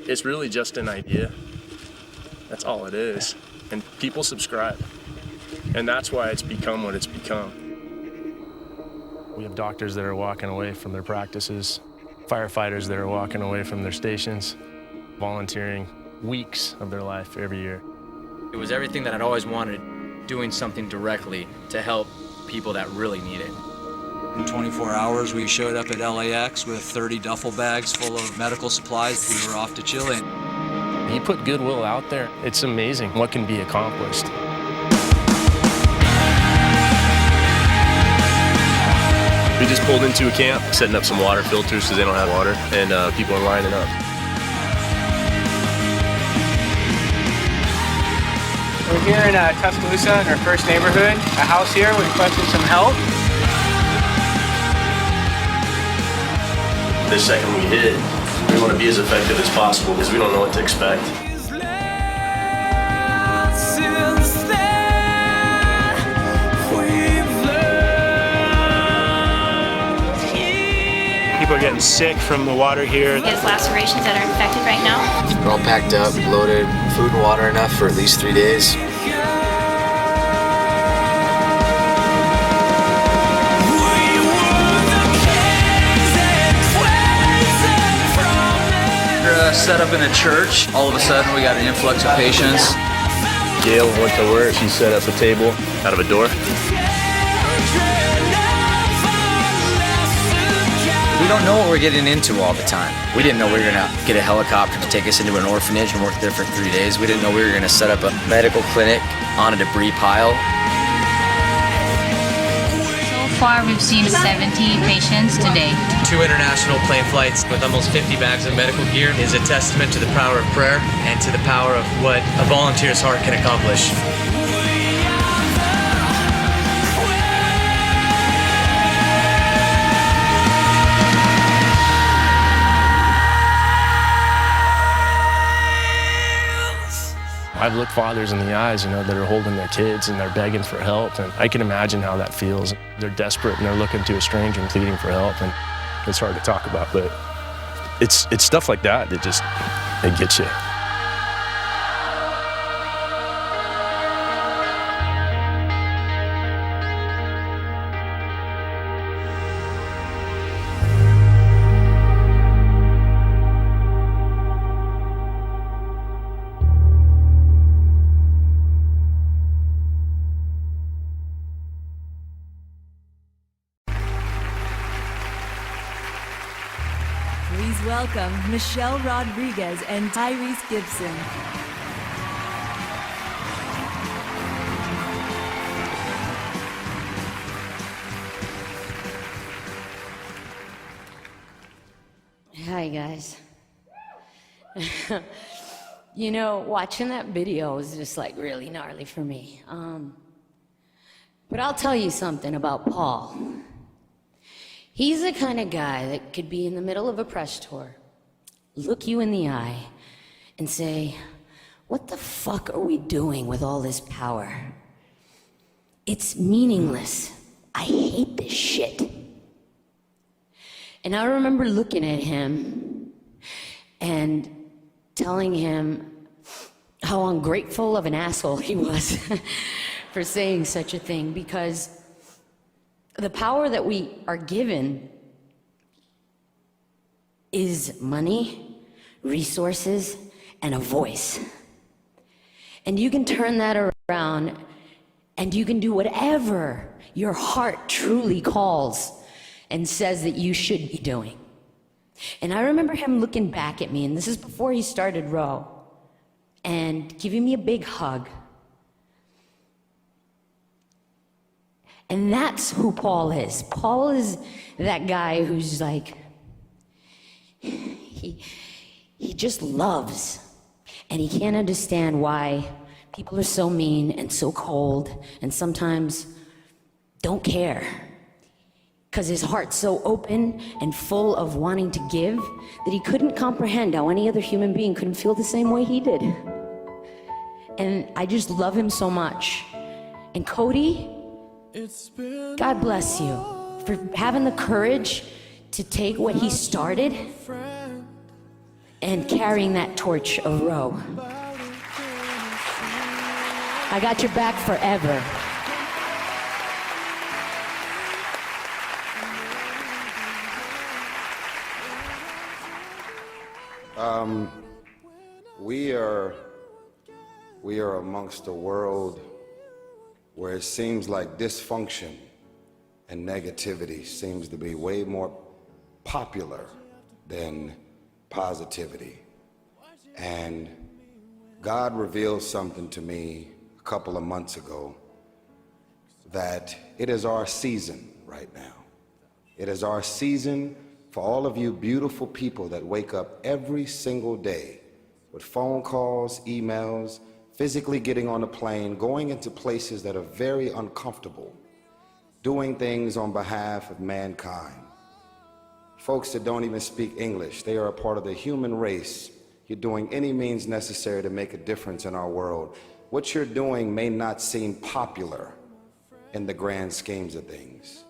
It's really just an idea. That's all it is. And people subscribe. And that's why it's become what it's become. We have doctors that are walking away from their practices, firefighters that are walking away from their stations, volunteering weeks of their life every year. It was everything that I'd always wanted, doing something directly to help people that really need it. In 24 hours, we showed up at LAX with 30 duffel bags full of medical supplies. We were off to Chile. You put goodwill out there, it's amazing what can be accomplished. We just pulled into a camp, setting up some water filters because they don't have water, and people are lining up. We're here in Tuscaloosa, in our first neighborhood, a house here. We requested some help. The second we hit, we want to be as effective as possible because we don't know what to expect. People are getting sick from the water here. He has lacerations that are infected right now. We're all packed up, loaded, food and water enough for at least 3 days. We're set up in a church. All of a sudden, we got an influx of patients. Gail went to work. She set up a table out of a door. We don't know what we're getting into all the time. We didn't know we were gonna get a helicopter to take us into an orphanage and work there for 3 days. We didn't know we were gonna set up a medical clinic on a debris pile. So far, we've seen 70 patients today. 2 international plane flights with almost 50 bags of medical gear is a testament to the power of prayer and to the power of what a volunteer's heart can accomplish. I've looked fathers in the eyes, that are holding their kids and they're begging for help, and I can imagine how that feels. They're desperate and they're looking to a stranger and pleading for help, and it's hard to talk about, but it's stuff like that that just, it gets you. Please welcome Michelle Rodriguez and Tyrese Gibson. Hi, guys. Watching that video was just really gnarly for me. But I'll tell you something about Paul. He's the kind of guy that could be in the middle of a press tour, look you in the eye, and say, what the fuck are we doing with all this power? It's meaningless. I hate this shit. And I remember looking at him and telling him how ungrateful of an asshole he was for saying such a thing, because the power that we are given is money, resources, and a voice. And you can turn that around and you can do whatever your heart truly calls and says that you should be doing. And I remember him looking back at me, and this is before he started Row, and giving me a big hug. And that's who Paul is. Paul is that guy who's he just loves. And he can't understand why people are so mean and so cold and sometimes don't care. Because his heart's so open and full of wanting to give that he couldn't comprehend how any other human being couldn't feel the same way he did. And I just love him so much. And Cody, God bless you for having the courage to take what he started and carrying that torch of Roe. I got your back forever. We are amongst a world where it seems like dysfunction and negativity seems to be way more popular than positivity. And God revealed something to me a couple of months ago, that it is our season right now. It is our season for all of you beautiful people that wake up every single day with phone calls, emails, physically getting on a plane, going into places that are very uncomfortable, doing things on behalf of mankind. Folks that don't even speak English, they are a part of the human race. You're doing any means necessary to make a difference in our world. What you're doing may not seem popular in the grand schemes of things,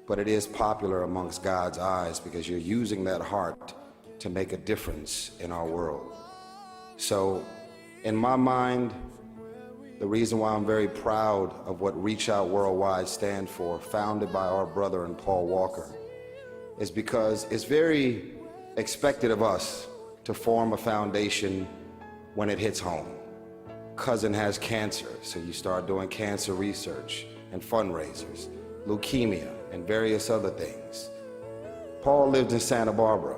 but it is popular amongst God's eyes because you're using that heart to make a difference in our world. So, in my mind, the reason why I'm very proud of what Reach Out Worldwide stands for, founded by our brother and Paul Walker, is because it's very expected of us to form a foundation when it hits home. Cousin has cancer, so you start doing cancer research and fundraisers, leukemia, and various other things. Paul lived in Santa Barbara.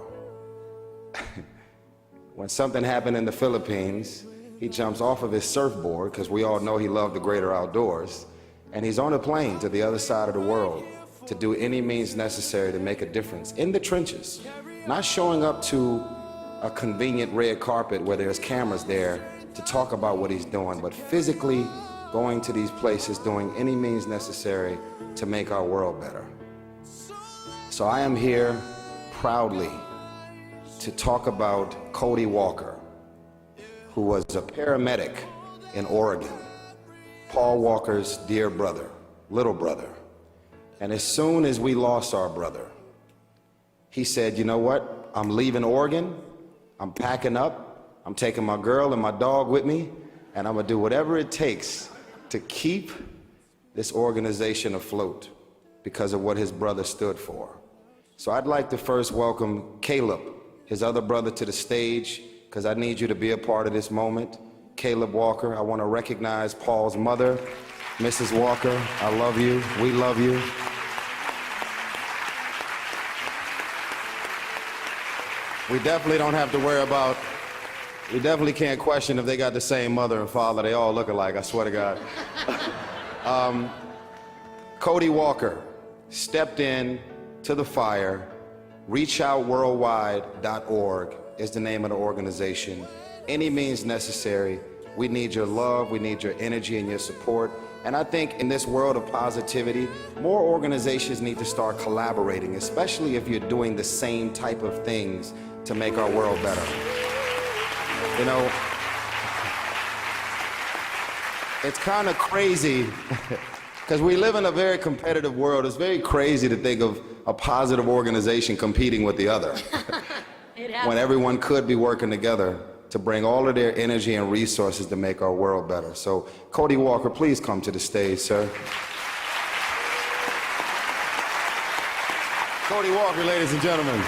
When something happened in the Philippines, he jumps off of his surfboard, because we all know he loved the greater outdoors, and he's on a plane to the other side of the world to do any means necessary to make a difference in the trenches, not showing up to a convenient red carpet where there's cameras there to talk about what he's doing, but physically going to these places, doing any means necessary to make our world better. So I am here proudly to talk about Cody Walker, who was a paramedic in Oregon, Paul Walker's dear brother, little brother. And as soon as we lost our brother, he said, you know what? I'm leaving Oregon, I'm packing up, I'm taking my girl and my dog with me, and I'm gonna do whatever it takes to keep this organization afloat because of what his brother stood for. So I'd like to first welcome Caleb, his other brother, to the stage, because I need you to be a part of this moment. Caleb Walker, I want to recognize Paul's mother, Mrs. Walker. I love you, we love you. We definitely don't have to worry about, we definitely can't question if they got the same mother and father. They all look alike, I swear to God. Cody Walker stepped in to the fire. ReachOutWorldwide.org is the name of the organization. Any means necessary. We need your love, we need your energy and your support. And I think in this world of positivity, more organizations need to start collaborating, especially if you're doing the same type of things to make our world better. You know, it's kind of crazy because we live in a very competitive world. It's very crazy to think of a positive organization competing with the other when everyone could be working together to bring all of their energy and resources to make our world better. So, Cody Walker, please come to the stage, sir. Cody Walker, ladies and gentlemen.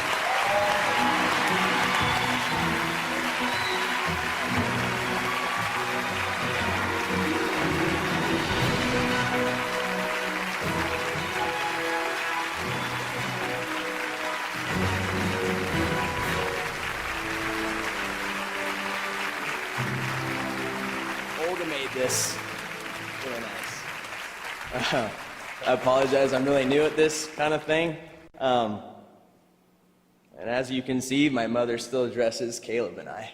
This really nice. I apologize, I'm really new at this kind of thing. And as you can see, my mother still addresses Caleb and I.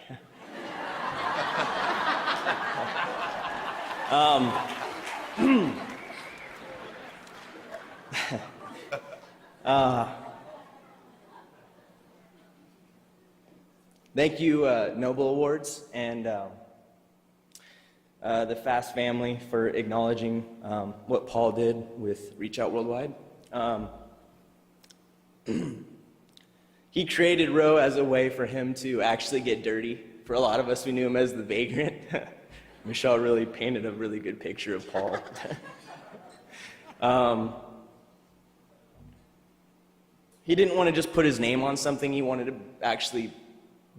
Thank you, Nobel Awards, and the Fast family for acknowledging what Paul did with Reach Out Worldwide. He created Roe as a way for him to actually get dirty. For a lot of us, we knew him as the vagrant. Michelle really painted a really good picture of Paul. He didn't want to just put his name on something. He wanted to actually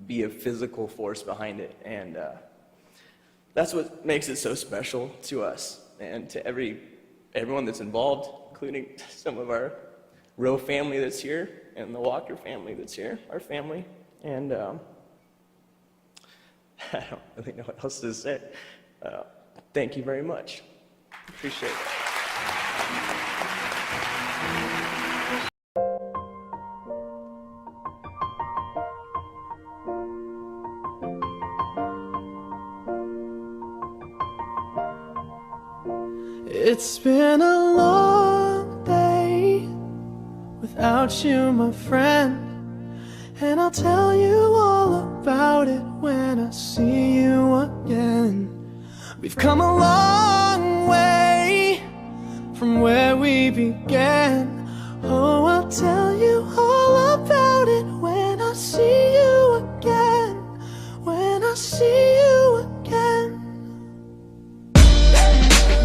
be a physical force behind it. And that's what makes it so special to us and to everyone that's involved, including some of our Roe family that's here and the Walker family that's here, our family. And I don't really know what else to say. Thank you very much. Appreciate it. It's been a long day without you, my friend, and I'll tell you all about it when I see you again. We've come a long way from where we began. Oh, I'll tell you all about it when I see you again. When I see you again.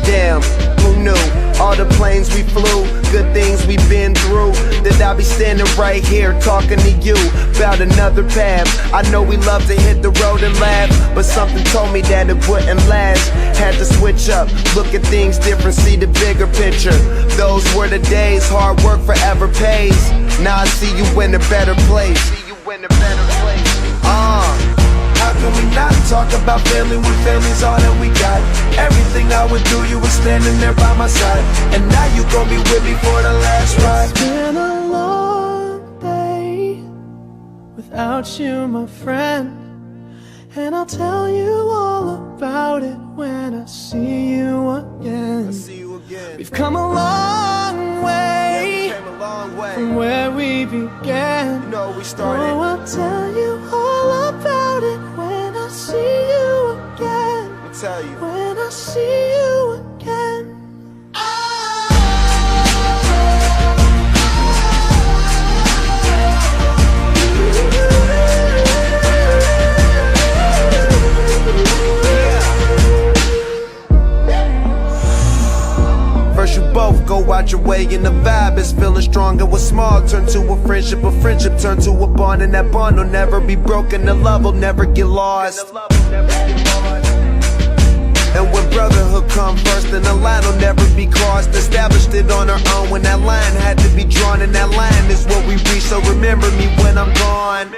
Damn, who knew? All the planes we flew, good things we've been through, that I'll be standing right here talking to you about another path. I know we love to hit the road and laugh, but something told me that it wouldn't last. Had to switch up, look at things different, see the bigger picture. Those were the days, hard work forever pays. Now I see you in a better place. How can we not talk about family when family's all that we got? Everything I would do, you were standing there by my side, and now you gon' be with me for the last ride. It's been a long day without you, my friend, and I'll tell you all about it when I see you again. We've come a long way, from where we began. You know we started. Oh, I'll tell you all about it when I see you again. I'll tell you. When I see you again. First you both go out your way and the vibe is feeling strong, and what's small turn to a friendship turn to a bond, and that bond will never be broken, the love will never get lost. And when brotherhood come first, then the line will never be crossed. Established it on our own when that line had to be drawn, and that line is what we reach, so remember me when I'm gone.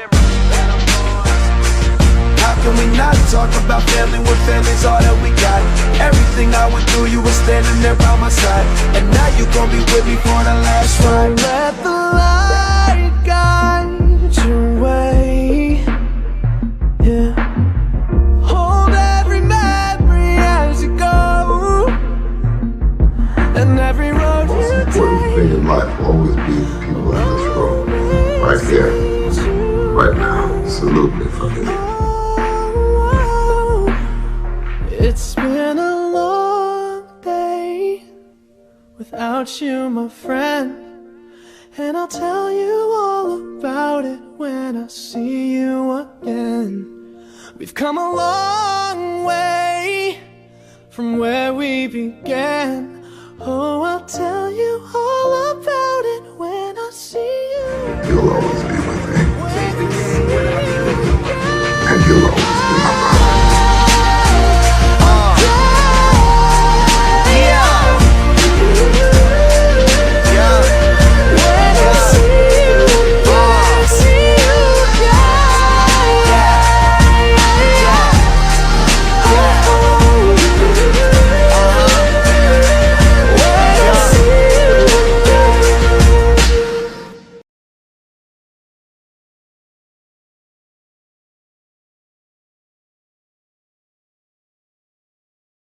How can we not talk about family when family's all that we got? Everything I went through, you were standing there by my side, and now you gon' be with me for the last ride. Let the light guide your way. Yeah. Hold every memory as you go, and every road you take. The important thing in life will always be the people in this room, right here, right now. Salute me for me. It's been a long day without you, my friend, and I'll tell you all about it when I see you again. We've come a long way from where we began. Oh, I'll tell you all about it when I see you. You'll always be with me.